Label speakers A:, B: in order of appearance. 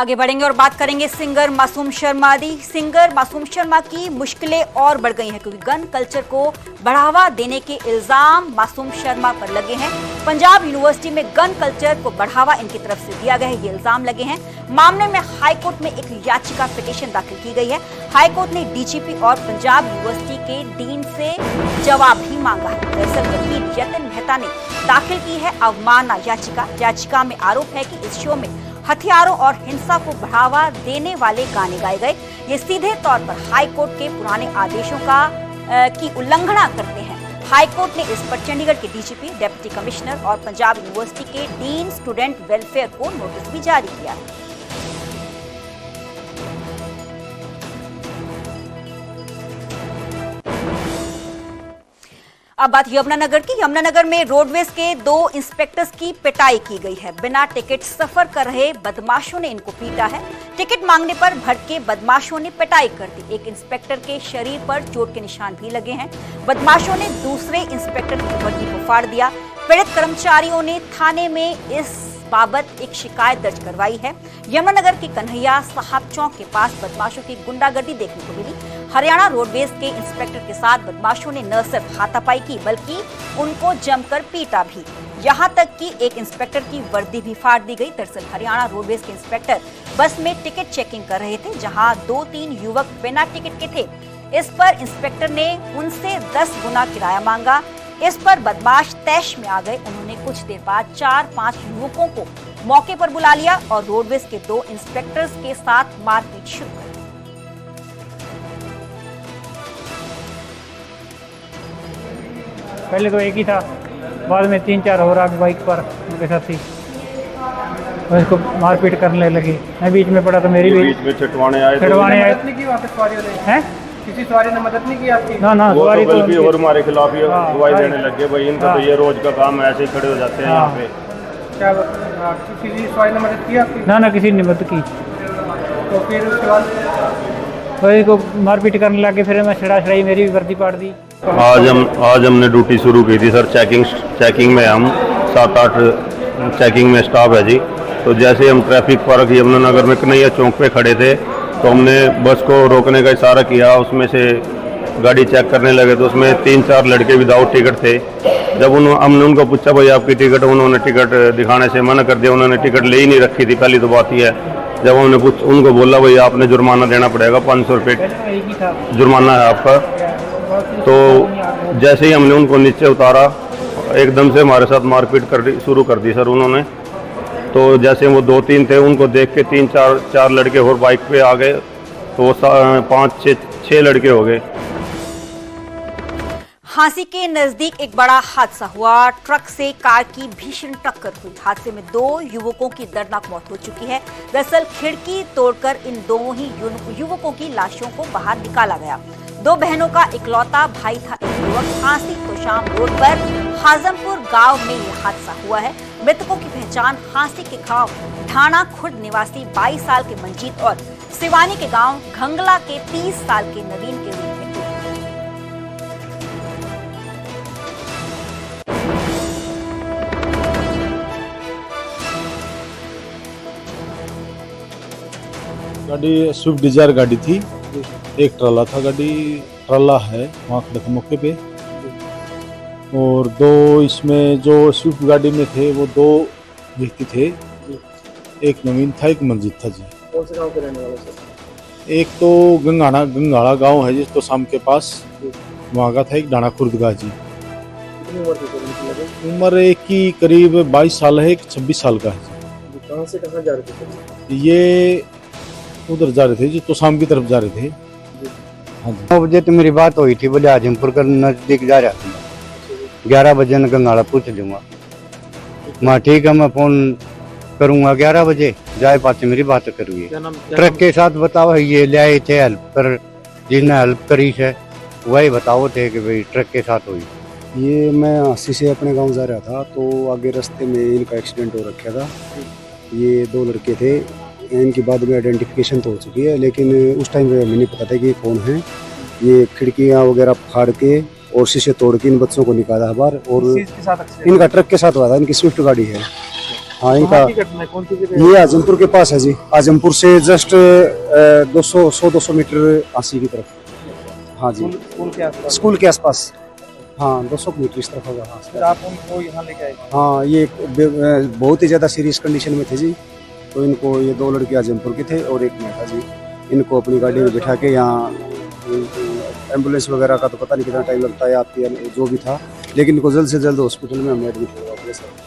A: आगे बढ़ेंगे और बात करेंगे सिंगर मासूम शर्मा दी। सिंगर मासूम शर्मा की मुश्किलें और बढ़ गई हैं क्योंकि गन कल्चर को बढ़ावा देने के इल्जाम मासूम शर्मा पर लगे हैं। पंजाब यूनिवर्सिटी में गन कल्चर को बढ़ावा इनकी तरफ से दिया गया है, ये इल्जाम लगे हैं। मामले में हाईकोर्ट में एक याचिका पिटीशन दाखिल की गई है। हाईकोर्ट ने डीजीपी और पंजाब यूनिवर्सिटी के डीन से जवाब भी मांगा है। दरअसल वकील यतिन मेहता ने दाखिल की है अवमानना याचिका। याचिका में आरोप है कि इस शो में हथियारों और हिंसा को बढ़ावा देने वाले गाने गाए गए। ये सीधे तौर पर हाईकोर्ट के पुराने आदेशों की उल्लंघना करते हैं। हाईकोर्ट ने इस पर चंडीगढ़ के डीजीपी, डिप्टी कमिश्नर और पंजाब यूनिवर्सिटी के डीन स्टूडेंट वेलफेयर को नोटिस भी जारी किया है। अब बात यमुनानगर की। यमुनानगर में रोडवेज के 2 इंस्पेक्टर्स की पिटाई की गई है। बिना टिकट सफर कर रहे बदमाशों ने इनको पीटा है। टिकट मांगने पर भड़के बदमाशों ने पिटाई कर दी। एक इंस्पेक्टर के शरीर पर चोट के निशान भी लगे हैं। बदमाशों ने दूसरे इंस्पेक्टर की वर्दी को फाड़ दिया। पीड़ित कर्मचारियों ने थाने में इस बाबत एक शिकायत दर्ज करवाई है। यमुनानगर के कन्हैया साहब चौक के पास बदमाशों की गुंडागर्दी देखने को मिली। हरियाणा रोडवेज के इंस्पेक्टर के साथ बदमाशों ने न सिर्फ हाथापाई की बल्कि उनको जमकर पीटा भी। यहां तक कि एक इंस्पेक्टर की वर्दी भी फाड़ दी गई। दरअसल हरियाणा रोडवेज के इंस्पेक्टर बस में टिकट चेकिंग कर रहे थे, जहां 2-3 युवक बिना टिकट के थे। इस पर इंस्पेक्टर ने उनसे 10 गुना किराया मांगा। इस पर बदमाश तैश में आ गए। उन्होंने कुछ देर बाद 4-5 युवकों को मौके पर बुला लिया और रोडवेज के 2 इंस्पेक्टर्स के साथ मारपीट शुरू कर दी।
B: पहले तो एक ही था, बाद में 3-4 और आगे बाइक पर उनके साथी उसको मारपीट करने लगे। मैं बीच में पड़ा तो मेरी भी
C: बीच में छटवाने आए
D: नहीं की वहाँ पे सवारी
B: हैं।
D: किसी सवारी ने मदद नहीं की आपकी?
B: ना
C: वो
B: सवारी
C: तो बल्कि और हमारे खिलाफ ही
B: हाँ,
C: गवाही देने लगे। भाई इनका तो ये रोज का काम है, ऐसे ही खड़े हो जाते हैं यहाँ पे।
D: क्या किसी सवारी ने मदद की आपकी?
B: ना किसी ने मदद की।
D: तो फिर उसके बाद
B: वही को मारपीट करने लगे। फिर मैं छड़ाई मेरी भी वर्दी पाड़ दी।
C: आज हमने ड्यूटी शुरू की थी सर। चेकिंग में हम 7-8 चेकिंग में स्टाफ है जी। तो जैसे हम ट्रैफिक पार्क यमुनानगर में कन्हैया चौक पे खड़े थे तो हमने बस को रोकने का इशारा किया। उसमें से गाड़ी चेक करने लगे तो उसमें 3-4 लड़के विदाउट टिकट थे। जब हमने उनको पूछा भाई आपकी टिकट, उन्होंने टिकट दिखाने से मना कर दिया। उन्होंने टिकट ले ही नहीं रखी थी, पहली तो बात ही है। जब हमने उनको बोला भाई आपने जुर्माना देना पड़ेगा, 500 रुपये जुर्माना है आपका। तो जैसे ही हमने उनको नीचे उतारा एकदम से हमारे साथ मारपीट शुरू कर दी सर उन्होंने। तो जैसे वो 2-3 थे उनको देख के 3-4 लड़के और बाइक पे आ गए तो 5-6 लड़के हो गए।
A: हांसी के नजदीक एक बड़ा हादसा हुआ। ट्रक से कार की भीषण टक्कर हुई। हादसे में 2 युवकों की दर्दनाक मौत हो चुकी है। दरअसल खिड़की तोड़कर इन दोनों ही युवकों की लाशों को बाहर निकाला गया। 2 बहनों का इकलौता भाई था एक युवक। हांसी तो शाम रोड पर हाजमपुर गांव में यह हादसा हुआ है। मृतकों की पहचान हांसी के गांव ढाणा खुर्द निवासी 22 साल के मंजीत और सिवानी के गांव घंगला के 30 साल के नवीन के रूप में हुई।
E: गाड़ी स्विफ्ट डिजायर गाड़ी थी। एक ट्राला था, ट्राला है वहाँ खड़े थे मौके पे। और 2 इसमें जो स्विफ्ट गाड़ी में थे वो 2 व्यक्ति थे। एक नवीन था, एक मंजीत था जी।
D: कौन से गांव के रहने वाले सर?
E: एक तो गंगाड़ा गांव है जिस तो शाम के पास वहाँ का था। एक डाना खुर्द का जी।
D: कितनी उम्र थी?
E: उम्र एक की करीब 22 साल है, एक 26 साल का है जी।
D: कहाँ से कहाँ जा रहे थे?
E: ये उधर जा रहे थे जी, तो शाम की तरफ जा रहे थे। हाँ जी।
F: 9 बजे तो मेरी बात हुई थी, बोले आजमपुर का नजदीक जा रहा था। 11 बजे न गंगाड़ा पूछ लूंगा। मैं ठीक है, मैं फोन करूंगा 11 बजे। जाए पाते मेरी बात करूँगी। ट्रक के साथ बताओ ये ले आए थे हेल्प कर, जिसने हेल्प करी है वही बताओ थे कि भाई ट्रक के साथ हुई।
G: ये मैं हांसी से अपने गांव जा रहा था तो आगे रास्ते में इनका एक्सीडेंट हो रखा था। ये 2 लड़के थे। इनकी बाद में आइडेंटिफिकेशन तो हो चुकी है, लेकिन उस टाइम पे हमें नहीं पता था कि कौन है। ये खिड़कियां वगैरह फाड़ के और शीशे तोड़ के इन बच्चों को निकाला बाहर। और इनका ट्रक के साथ हुआ था, इनकी स्विफ्ट गाड़ी है। हाँ इनका
D: कहाँ की घटना है? कौन सी जगह?
G: ये आजमपुर के पास है जी, आजमपुर से जस्ट 100-200 मीटर आसी की तरफ। हाँ जी,
D: स्कूल के आसपास।
G: स्कूल के आसपास। हाँ 200 मीटर इस तरफ होगा। हाँ
D: फिर आप उनको यहाँ लेके आए?
G: हाँ ये बहुत ही ज़्यादा सीरियस कंडीशन में थे जी, तो इनको ये 2 लड़के आजमपुर के थे और एक मैं था जी। इनको अपनी गाड़ी में बिठा के यहाँ एम्बुलेंस वगैरह का तो पता नहीं कितना टाइम लगता है, आती है जो भी था, लेकिन इनको जल्द से जल्द हॉस्पिटल में हमने एडमिट करवा दिया सर।